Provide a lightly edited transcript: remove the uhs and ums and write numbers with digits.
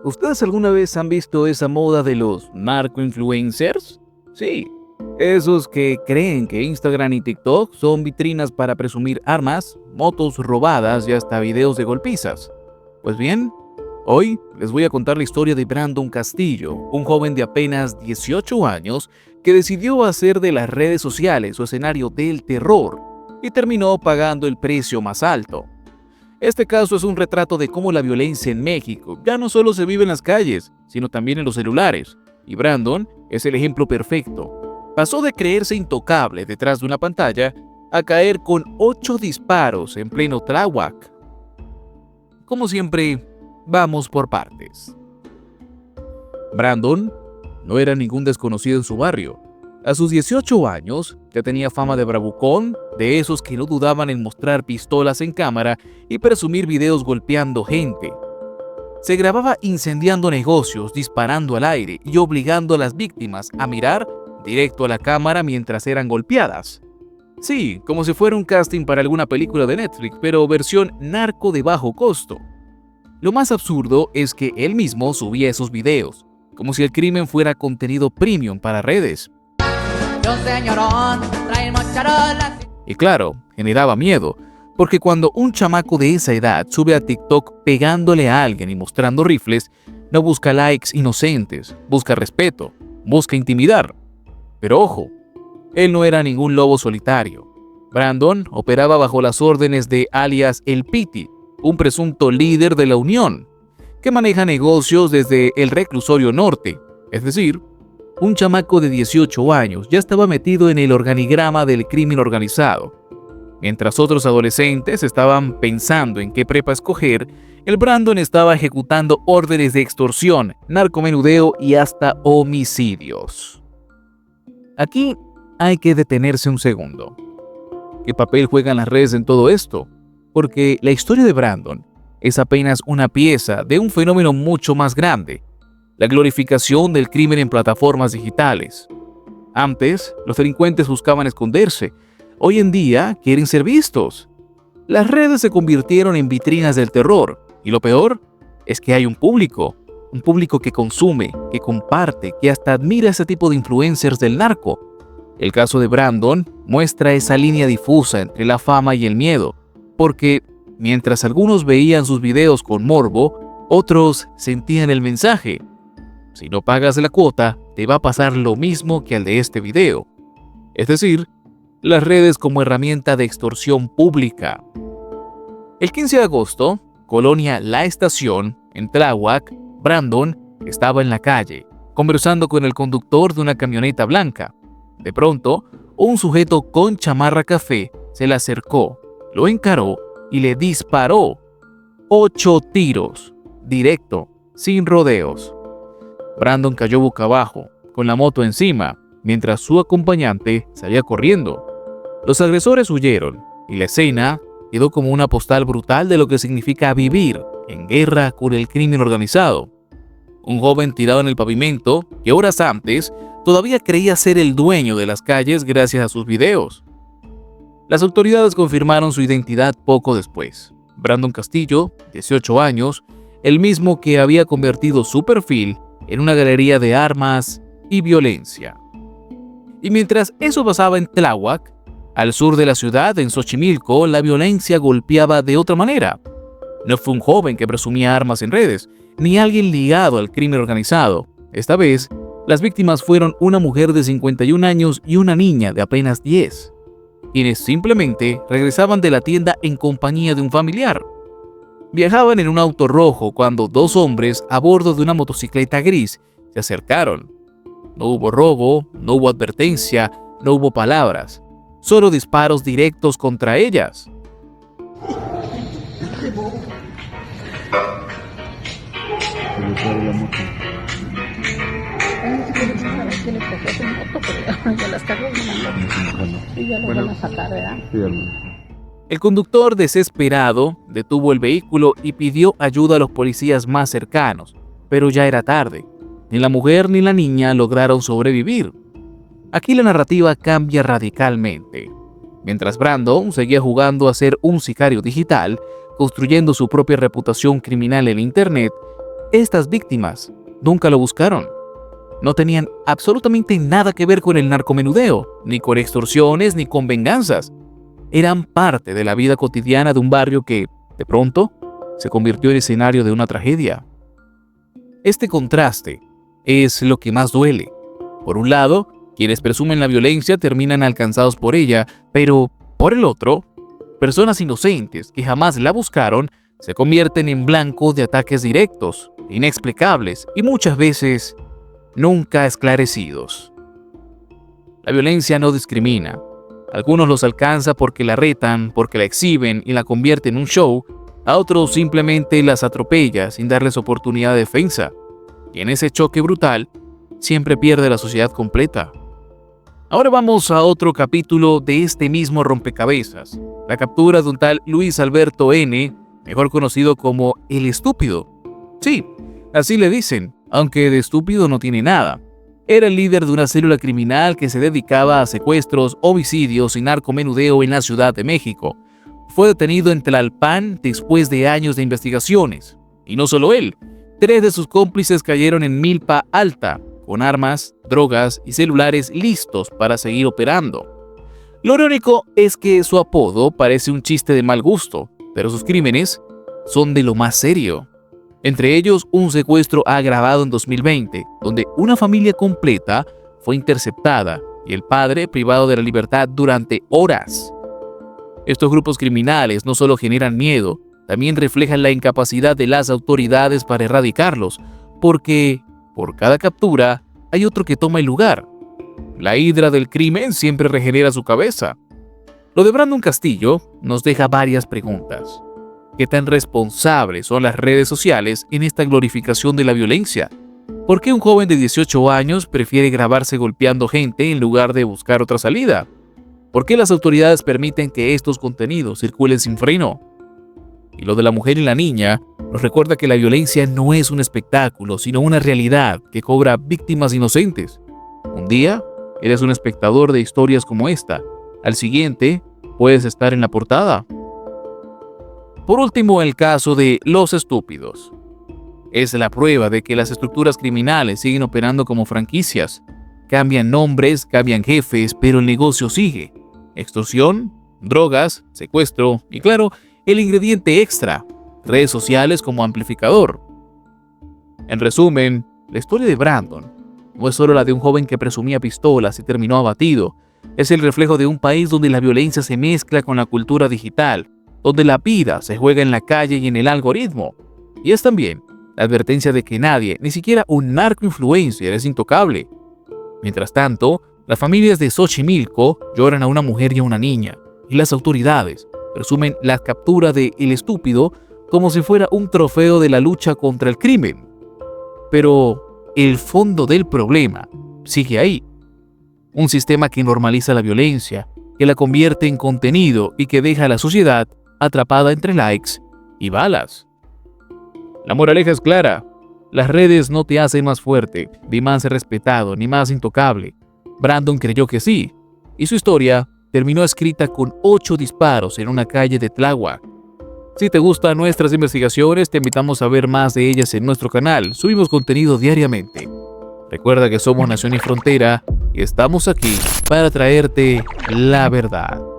¿Ustedes alguna vez han visto esa moda de los narco-influencers? Sí, esos que creen que Instagram y TikTok son vitrinas para presumir armas, motos robadas y hasta videos de golpizas. Pues bien, hoy les voy a contar la historia de Brandon Castillo, un joven de apenas 18 años que decidió hacer de las redes sociales su escenario del terror y terminó pagando el precio más alto. Este caso es un retrato de cómo la violencia en México ya no solo se vive en las calles, sino también en los celulares. Y Brandon es el ejemplo perfecto. Pasó de creerse intocable detrás de una pantalla a caer con 8 disparos en pleno Tláhuac. Como siempre, vamos por partes. Brandon no era ningún desconocido en su barrio. A sus 18 años ya tenía fama de bravucón, de esos que no dudaban en mostrar pistolas en cámara y presumir videos golpeando gente. Se grababa incendiando negocios, disparando al aire y obligando a las víctimas a mirar directo a la cámara mientras eran golpeadas. Sí, como si fuera un casting para alguna película de Netflix, pero versión narco de bajo costo. Lo más absurdo es que él mismo subía esos videos, como si el crimen fuera contenido premium para redes. Y claro, generaba miedo, porque cuando un chamaco de esa edad sube a TikTok pegándole a alguien y mostrando rifles, no busca likes inocentes, busca respeto, busca intimidar. Pero ojo, él no era ningún lobo solitario. Brandon operaba bajo las órdenes de alias El Piti, un presunto líder de la Unión, que maneja negocios desde el reclusorio norte, es decir, un chamaco de 18 años ya estaba metido en el organigrama del crimen organizado. Mientras otros adolescentes estaban pensando en qué prepa escoger, el Brandon estaba ejecutando órdenes de extorsión, narcomenudeo y hasta homicidios. Aquí hay que detenerse un segundo. ¿Qué papel juegan las redes en todo esto? Porque la historia de Brandon es apenas una pieza de un fenómeno mucho más grande: la glorificación del crimen en plataformas digitales. Antes, los delincuentes buscaban esconderse. Hoy en día, quieren ser vistos. Las redes se convirtieron en vitrinas del terror. Y lo peor es que hay un público que consume, que comparte, que hasta admira ese tipo de influencers del narco. El caso de Brandon muestra esa línea difusa entre la fama y el miedo, porque mientras algunos veían sus videos con morbo, otros sentían el mensaje: si no pagas la cuota, te va a pasar lo mismo que al de este video. Es decir, las redes como herramienta de extorsión pública. El 15 de agosto, colonia La Estación, en Tláhuac, Brandon estaba en la calle, conversando con el conductor de una camioneta blanca. De pronto, un sujeto con chamarra café se le acercó, lo encaró y le disparó 8 tiros, directo, sin rodeos. Brandon cayó boca abajo, con la moto encima, mientras su acompañante salía corriendo. Los agresores huyeron, y la escena quedó como una postal brutal de lo que significa vivir en guerra con el crimen organizado. Un joven tirado en el pavimento que horas antes todavía creía ser el dueño de las calles gracias a sus videos. Las autoridades confirmaron su identidad poco después. Brandon Castillo, 18 años, el mismo que había convertido su perfil en una galería de armas y violencia. Y mientras eso pasaba en Tláhuac, al sur de la ciudad, en Xochimilco, la violencia golpeaba de otra manera. No fue un joven que presumía armas en redes, ni alguien ligado al crimen organizado. Esta vez, las víctimas fueron una mujer de 51 años y una niña de apenas 10, quienes simplemente regresaban de la tienda en compañía de un familiar. Viajaban en un auto rojo cuando 2 hombres a bordo de una motocicleta gris se acercaron. No hubo robo, no hubo advertencia, no hubo palabras, solo disparos directos contra ellas. El conductor, desesperado, detuvo el vehículo y pidió ayuda a los policías más cercanos, pero ya era tarde. Ni la mujer ni la niña lograron sobrevivir. Aquí la narrativa cambia radicalmente. Mientras Brandon seguía jugando a ser un sicario digital, construyendo su propia reputación criminal en Internet, estas víctimas nunca lo buscaron. No tenían absolutamente nada que ver con el narcomenudeo, ni con extorsiones, ni con venganzas. Eran parte de la vida cotidiana de un barrio que, de pronto, se convirtió en escenario de una tragedia. Este contraste es lo que más duele. Por un lado, quienes presumen la violencia terminan alcanzados por ella, pero, por el otro, personas inocentes que jamás la buscaron se convierten en blanco de ataques directos, inexplicables y muchas veces nunca esclarecidos. La violencia no discrimina. Algunos los alcanza porque la retan, porque la exhiben y la convierten en un show. A otros simplemente las atropella sin darles oportunidad de defensa. Y en ese choque brutal, siempre pierde la sociedad completa. Ahora vamos a otro capítulo de este mismo rompecabezas. La captura de un tal Luis Alberto N., mejor conocido como el Estúpido. Sí, así le dicen, aunque de estúpido no tiene nada. Era el líder de una célula criminal que se dedicaba a secuestros, homicidios y narcomenudeo en la Ciudad de México. Fue detenido en Tlalpan después de años de investigaciones. Y no solo él, 3 de sus cómplices cayeron en Milpa Alta, con armas, drogas y celulares listos para seguir operando. Lo irónico es que su apodo parece un chiste de mal gusto, pero sus crímenes son de lo más serio. Entre ellos, un secuestro agravado en 2020, donde una familia completa fue interceptada y el padre privado de la libertad durante horas. Estos grupos criminales no solo generan miedo, también reflejan la incapacidad de las autoridades para erradicarlos, porque por cada captura hay otro que toma el lugar. La hidra del crimen siempre regenera su cabeza. Lo de Brandon Castillo nos deja varias preguntas. ¿Qué tan responsables son las redes sociales en esta glorificación de la violencia? ¿Por qué un joven de 18 años prefiere grabarse golpeando gente en lugar de buscar otra salida? ¿Por qué las autoridades permiten que estos contenidos circulen sin freno? Y lo de la mujer y la niña nos recuerda que la violencia no es un espectáculo, sino una realidad que cobra víctimas inocentes. Un día eres un espectador de historias como esta. Al siguiente, puedes estar en la portada. Por último, el caso de Los Estúpidos. Es la prueba de que las estructuras criminales siguen operando como franquicias. Cambian nombres, cambian jefes, pero el negocio sigue. Extorsión, drogas, secuestro y, claro, el ingrediente extra, redes sociales como amplificador. En resumen, la historia de Brandon no es solo la de un joven que presumía pistolas y terminó abatido. Es el reflejo de un país donde la violencia se mezcla con la cultura digital, donde la vida se juega en la calle y en el algoritmo. Y es también la advertencia de que nadie, ni siquiera un narcoinfluencer, es intocable. Mientras tanto, las familias de Xochimilco lloran a una mujer y a una niña, y las autoridades presumen la captura de El Estúpido como si fuera un trofeo de la lucha contra el crimen. Pero el fondo del problema sigue ahí. Un sistema que normaliza la violencia, que la convierte en contenido y que deja a la sociedad atrapada entre likes y balas. La moraleja es clara. Las redes no te hacen más fuerte, ni más respetado, ni más intocable. Brandon creyó que sí, y su historia terminó escrita con 8 disparos en una calle de Tláhuac. Si te gustan nuestras investigaciones, te invitamos a ver más de ellas en nuestro canal. Subimos contenido diariamente. Recuerda que somos Nación y Frontera y estamos aquí para traerte la verdad.